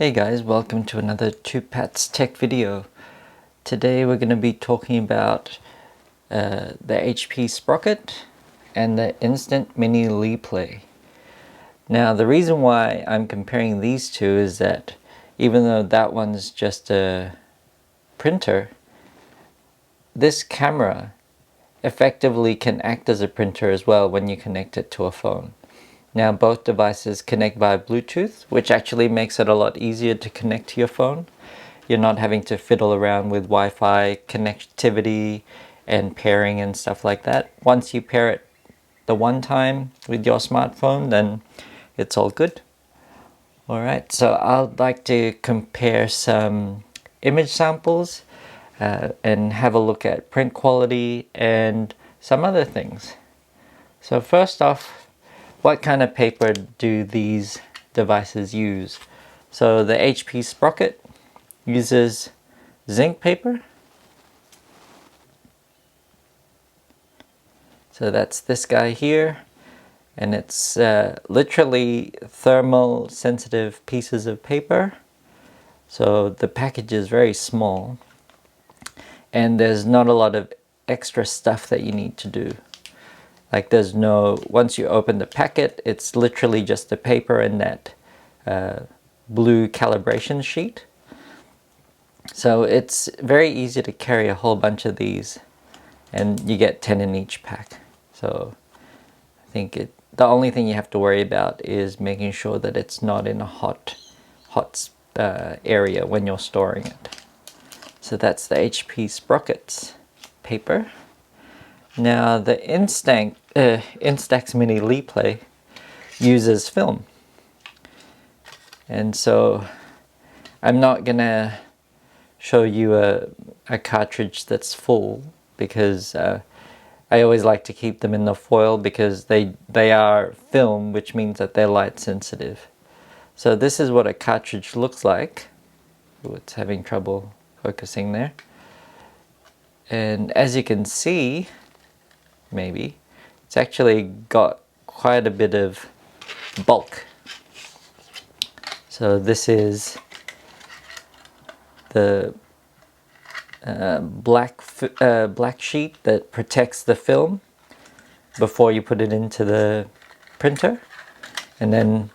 Hey guys, welcome to another Two Pats Tech video. Today we're going to be talking about the HP Sprocket and the Instant Mini LiPlay. Now the reason why I'm comparing these two is that even though that one's just a printer, this camera effectively can act as a printer as well when you connect it to a phone. Now both devices connect via Bluetooth, which actually makes it a lot easier to connect to your phone. You're not having to fiddle around with Wi-Fi connectivity and pairing and stuff like that. Once you pair it the one time with your smartphone, then it's all good. Alright, so I'd like to compare some image samples and have a look at print quality and some other things. So first off, what kind of paper do these devices use? So the HP Sprocket uses zinc paper. So that's this guy here, and it's literally thermal sensitive pieces of paper. So the package is very small and there's not a lot of extra stuff that you need to do. Like there's no, once you open the packet, it's literally just the paper and that blue calibration sheet. So it's very easy to carry a whole bunch of these, and you get 10 in each pack. So I think the only thing you have to worry about is making sure that it's not in a hot area when you're storing it. So that's the HP Sprocket's paper. Now the Instax Mini LiPlay uses film, and so I'm not gonna show you a cartridge that's full because I always like to keep them in the foil because they are film, which means that they're light sensitive. So this is what a cartridge looks like. Ooh, it's having trouble focusing there. And as you can see, maybe, it's actually got quite a bit of bulk. So this is the black sheet that protects the film before you put it into the printer, and then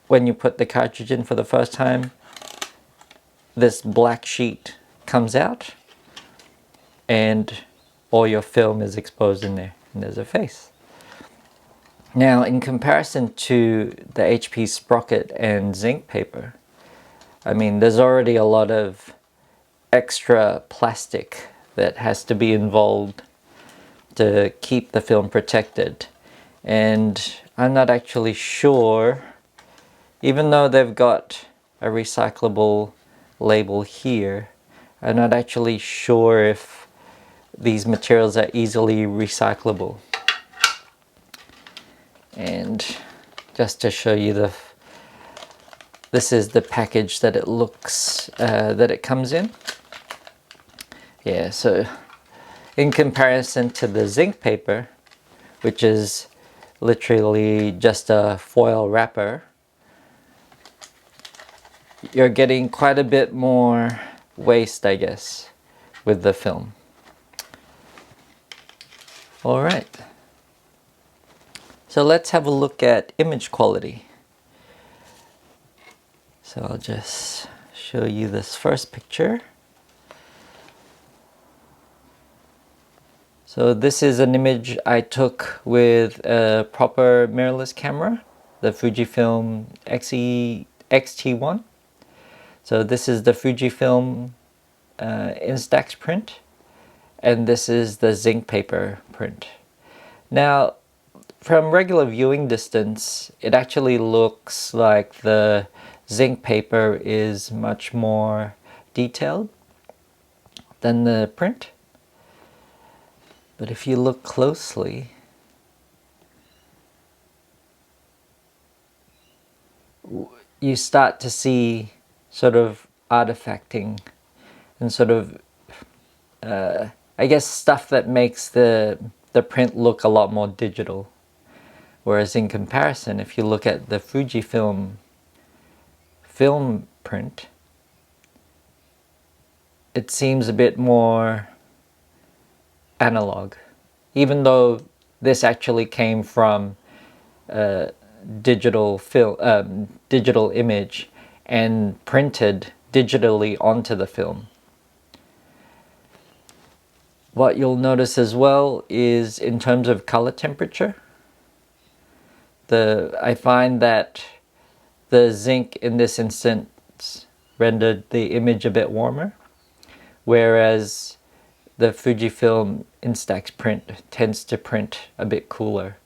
when you put the cartridge in for the first time, this black sheet comes out and all your film is exposed in there, and there's a face. Now in comparison to the HP Sprocket and zinc paper, I mean there's already a lot of extra plastic that has to be involved to keep the film protected, and I'm not actually sure, even though they've got a recyclable label here, I'm not actually sure if these materials are easily recyclable. And just to show you this is the package that it looks that it comes in. Yeah, so in comparison to the zinc paper, which is literally just a foil wrapper, you're getting quite a bit more waste, I guess, with the film. All right, so let's have a look at image quality. So I'll just show you this first picture. So this is an image I took with a proper mirrorless camera, the Fujifilm X-T1. So this is the Fujifilm Instax print, and this is the zinc paper print. Now from regular viewing distance, it actually looks like the zinc paper is much more detailed than the print. But if you look closely, you start to see sort of artifacting and sort of I guess stuff that makes the print look a lot more digital. Whereas in comparison, if you look at the Fujifilm film print, it seems a bit more analog, even though this actually came from digital image and printed digitally onto the film. What you'll notice as well is in terms of color temperature, I find that the zinc in this instance rendered the image a bit warmer, whereas the Fujifilm Instax print tends to print a bit cooler.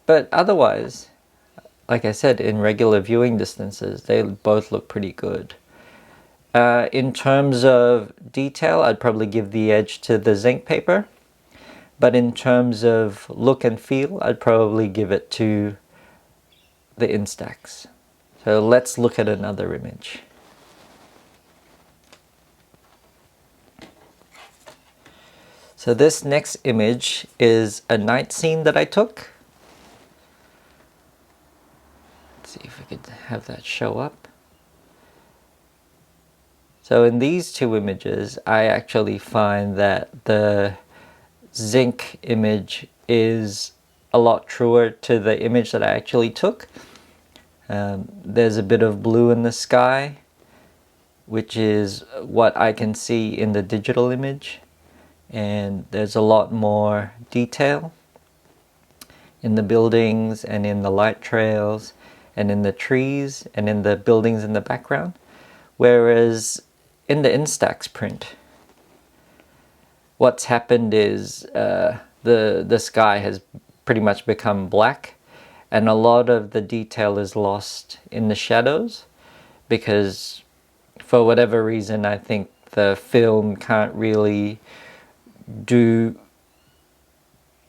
But otherwise, like I said, in regular viewing distances, they both look pretty good. In terms of detail, I'd probably give the edge to the zinc paper. But in terms of look and feel, I'd probably give it to the Instax. So let's look at another image. So this next image is a night scene that I took. Let's see if we could have that show up. So in these two images, I actually find that the zinc image is a lot truer to the image that I actually took. There's a bit of blue in the sky, which is what I can see in the digital image, and there's a lot more detail in the buildings and in the light trails and in the trees and in the buildings in the background, whereas in the Instax print, what's happened is the sky has pretty much become black, and a lot of the detail is lost in the shadows because for whatever reason I think the film can't really do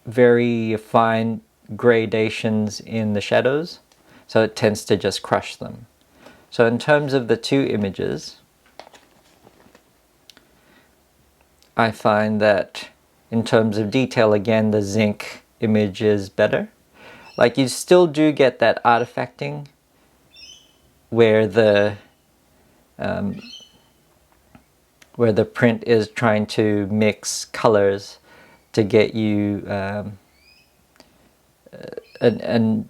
very fine gradations in the shadows, so it tends to just crush them. So in terms of the two images, I find that in terms of detail, again, the zinc image is better. Like, you still do get that artifacting where the print is trying to mix colors to get you an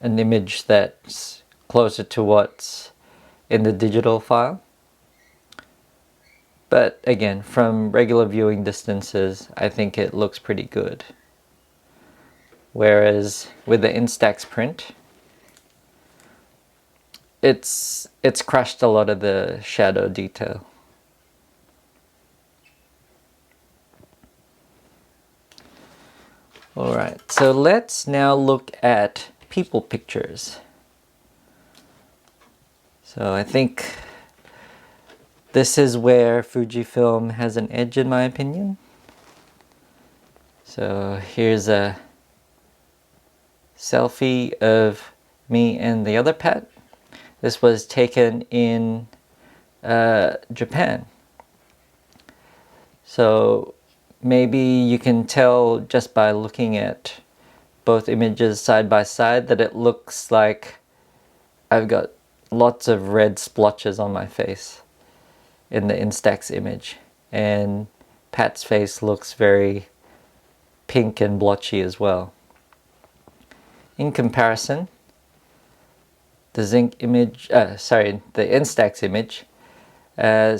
image that's closer to what's in the digital file. But again, from regular viewing distances, I think it looks pretty good. Whereas with the Instax print, it's crushed a lot of the shadow detail. Alright, so let's now look at people pictures. So I think this is where Fujifilm has an edge in my opinion. So here's a selfie of me and the other pet. This was taken in Japan. So maybe you can tell just by looking at both images side by side that it looks like I've got lots of red splotches on my face in the Instax image, and Pat's face looks very pink and blotchy as well. In comparison, the zinc image, the Instax image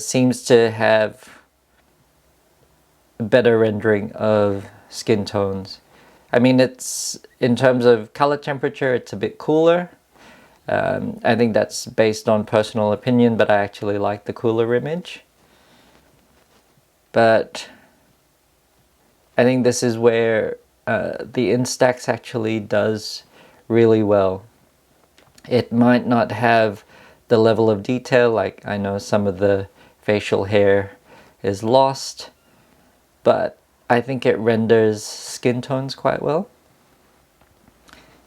seems to have a better rendering of skin tones. I mean, it's, in terms of color temperature, it's a bit cooler. I think that's based on personal opinion, but I actually like the cooler image. But I think this is where the Instax actually does really well. It might not have the level of detail, like I know some of the facial hair is lost, but I think it renders skin tones quite well.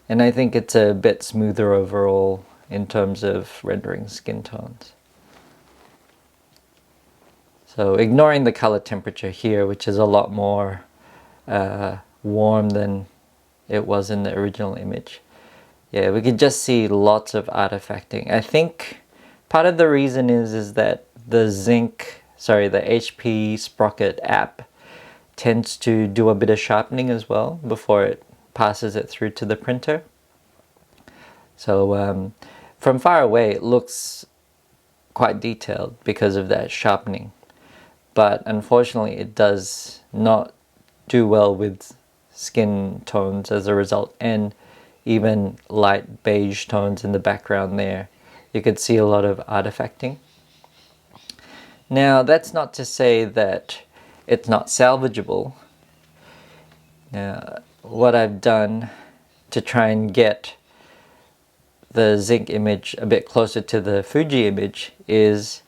And I think it's a bit smoother overall in terms of rendering skin tones. So ignoring the color temperature here, which is a lot more warm than it was in the original image, yeah, we could just see lots of artifacting. I think part of the reason is that the HP Sprocket app tends to do a bit of sharpening as well before it passes it through to the printer. So from far away it looks quite detailed because of that sharpening, but unfortunately it does not do well with skin tones as a result, and even light beige tones in the background there. You could see a lot of artifacting. Now that's not to say that it's not salvageable. Now what I've done to try and get the zinc image a bit closer to the Fuji image is,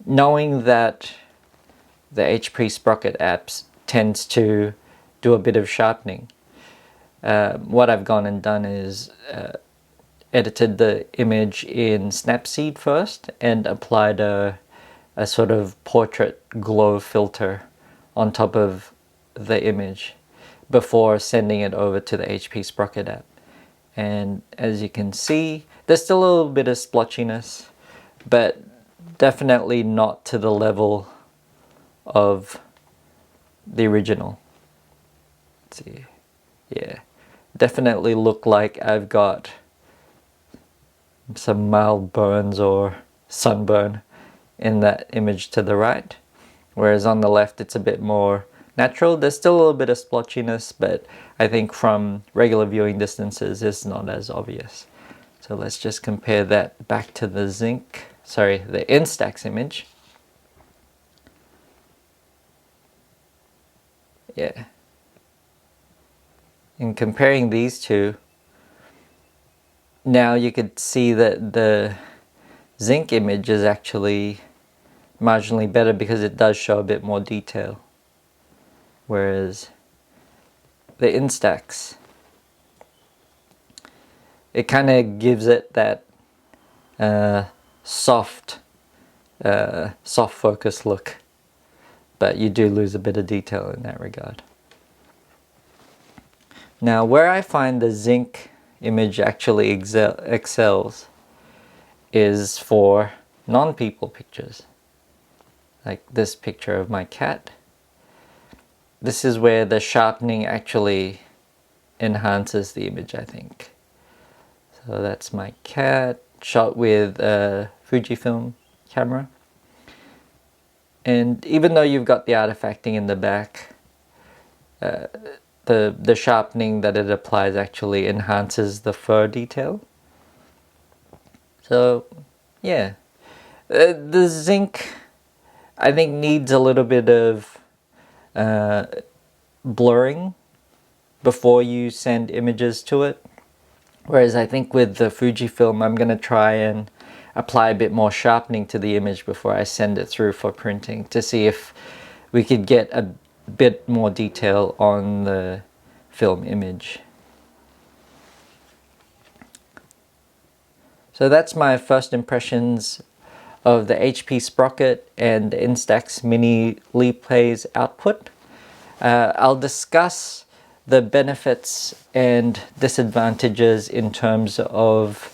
knowing that the HP Sprocket apps tends to do a bit of sharpening, what I've gone and done is edited the image in Snapseed first and applied a sort of portrait glow filter on top of the image before sending it over to the HP Sprocket app. And as you can see, there's still a little bit of splotchiness, but definitely not to the level of the original. Let's see. Yeah, definitely look like I've got some mild burns or sunburn in that image to the right, whereas on the left it's a bit more natural. There's still a little bit of splotchiness, but I think from regular viewing distances it's not as obvious. So let's just compare that back to the the Instax image. Yeah. In comparing these two, now you could see that the zinc image is actually marginally better because it does show a bit more detail, whereas the Instax, it kind of gives it that soft focus look, but you do lose a bit of detail in that regard. Now where I find the zinc image actually excels is for non-people pictures, like this picture of my cat. This is where the sharpening actually enhances the image, I think. So that's my cat shot with a Fujifilm camera. And even though you've got the artifacting in the back, the sharpening that it applies actually enhances the fur detail. So yeah, the zinc I think needs a little bit of blurring before you send images to it, whereas I think with the Fujifilm I'm going to try and apply a bit more sharpening to the image before I send it through for printing, to see if we could get a bit more detail on the film image. So that's my first impressions of the HP Sprocket and the Instax Mini LiPlay's output. I'll discuss the benefits and disadvantages in terms of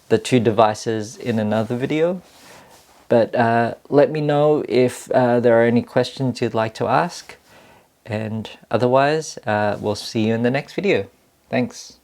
the two devices in another video, but let me know if there are any questions you'd like to ask, and otherwise we'll see you in the next video. Thanks.